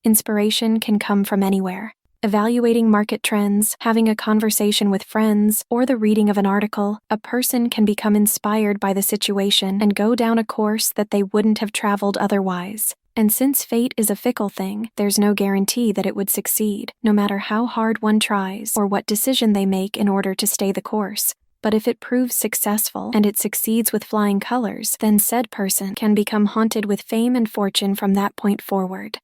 Inspiration can come from anywhere. Evaluating market trends, having a conversation with friends, or the reading of an article, a person can become inspired by the situation and go down a course that they wouldn't have traveled otherwise. And since fate is a fickle thing, there's no guarantee that it would succeed, no matter how hard one tries or what decision they make in order to stay the course. But if it proves successful and it succeeds with flying colors, then said person can become haunted with fame and fortune from that point forward.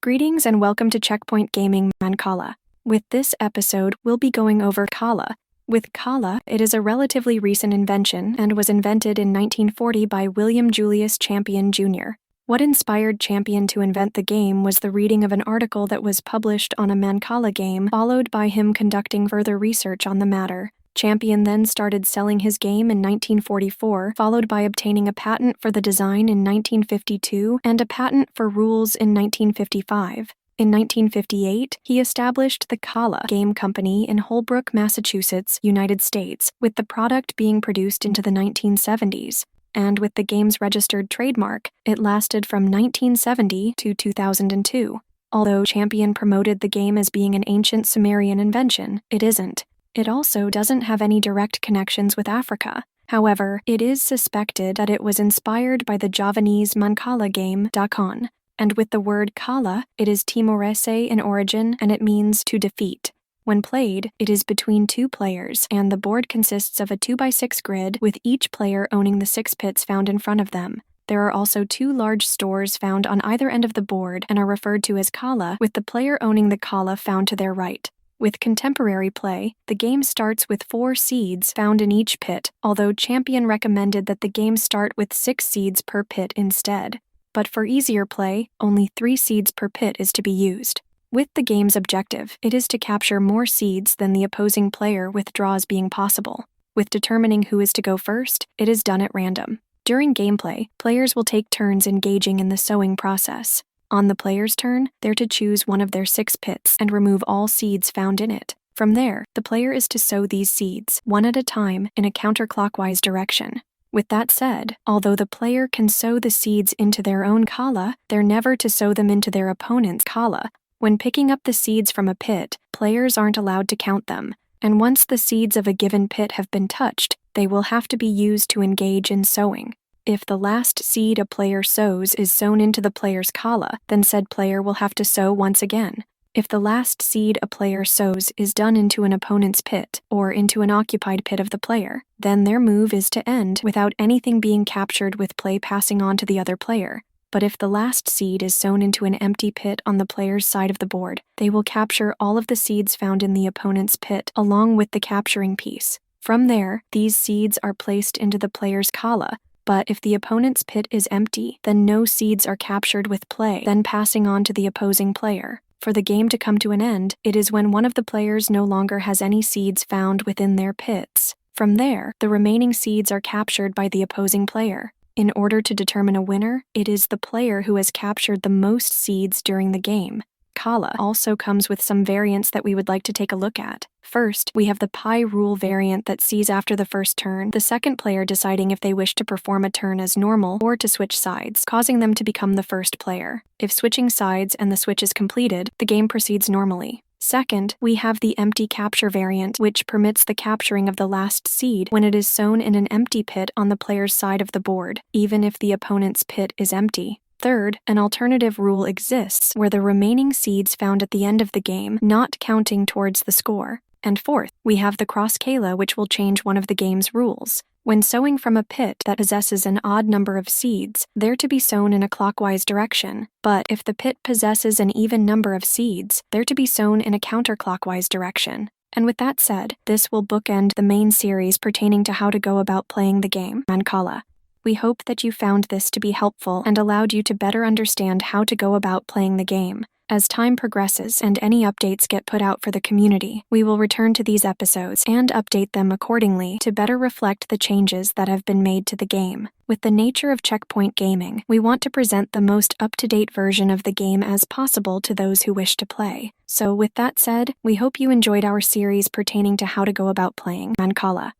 Greetings and welcome to Checkpoint Gaming Mancala. With this episode, we'll be going over Kalah. With Kalah, it is a relatively recent invention and was invented in 1940 by William Julius Champion Jr. What inspired Champion to invent the game was the reading of an article that was published on a Mancala game, followed by him conducting further research on the matter. Champion then started selling his game in 1944, followed by obtaining a patent for the design in 1952 and a patent for rules in 1955. In 1958, he established the Kalah Game Company in Holbrook, Massachusetts, United States, with the product being produced into the 1970s. And with the game's registered trademark, it lasted from 1970 to 2002. Although Champion promoted the game as being an ancient Sumerian invention, it isn't. It also doesn't have any direct connections with Africa. However, it is suspected that it was inspired by the Javanese Mancala game Dakon, and with the word Kalah, it is Timorese in origin and it means to defeat. When played, it is between two players, and the board consists of a 2x6 grid with each player owning the 6 pits found in front of them. There are also 2 large stores found on either end of the board and are referred to as Kalah, with the player owning the Kalah found to their right. With contemporary play, the game starts with 4 seeds found in each pit, although Champion recommended that the game start with 6 seeds per pit instead. But for easier play, only 3 seeds per pit is to be used. With the game's objective, it is to capture more seeds than the opposing player with draws being possible. With determining who is to go first, it is done at random. During gameplay, players will take turns engaging in the sowing process. On the player's turn, they're to choose one of their 6 pits and remove all seeds found in it. From there, the player is to sow these seeds, one at a time, in a counterclockwise direction. With that said, although the player can sow the seeds into their own Kalah, they're never to sow them into their opponent's Kalah. When picking up the seeds from a pit, players aren't allowed to count them, and once the seeds of a given pit have been touched, they will have to be used to engage in sowing. If the last seed a player sows is sown into the player's Kalah, then said player will have to sow once again. If the last seed a player sows is done into an opponent's pit, or into an occupied pit of the player, then their move is to end without anything being captured with play passing on to the other player. But if the last seed is sown into an empty pit on the player's side of the board, they will capture all of the seeds found in the opponent's pit along with the capturing piece. From there, these seeds are placed into the player's Kalah. But if the opponent's pit is empty, then no seeds are captured with play, then passing on to the opposing player. For the game to come to an end, it is when one of the players no longer has any seeds found within their pits. From there, the remaining seeds are captured by the opposing player. In order to determine a winner, it is the player who has captured the most seeds during the game. Kalah also comes with some variants that we would like to take a look at. First, we have the pie rule variant that sees after the first turn, the second player deciding if they wish to perform a turn as normal or to switch sides, causing them to become the first player. If switching sides and the switch is completed, the game proceeds normally. Second, we have the empty capture variant, which permits the capturing of the last seed when it is sown in an empty pit on the player's side of the board, even if the opponent's pit is empty. Third, an alternative rule exists where the remaining seeds found at the end of the game not counting towards the score. And fourth, we have the cross Kalah, which will change one of the game's rules. When sowing from a pit that possesses an odd number of seeds, they're to be sown in a clockwise direction. But if the pit possesses an even number of seeds, they're to be sown in a counterclockwise direction. And with that said, this will bookend the main series pertaining to how to go about playing the game, Mancala. We hope that you found this to be helpful and allowed you to better understand how to go about playing the game. As time progresses and any updates get put out for the community, we will return to these episodes and update them accordingly to better reflect the changes that have been made to the game. With the nature of Checkpoint Gaming, we want to present the most up-to-date version of the game as possible to those who wish to play. So with that said, we hope you enjoyed our series pertaining to how to go about playing Mancala.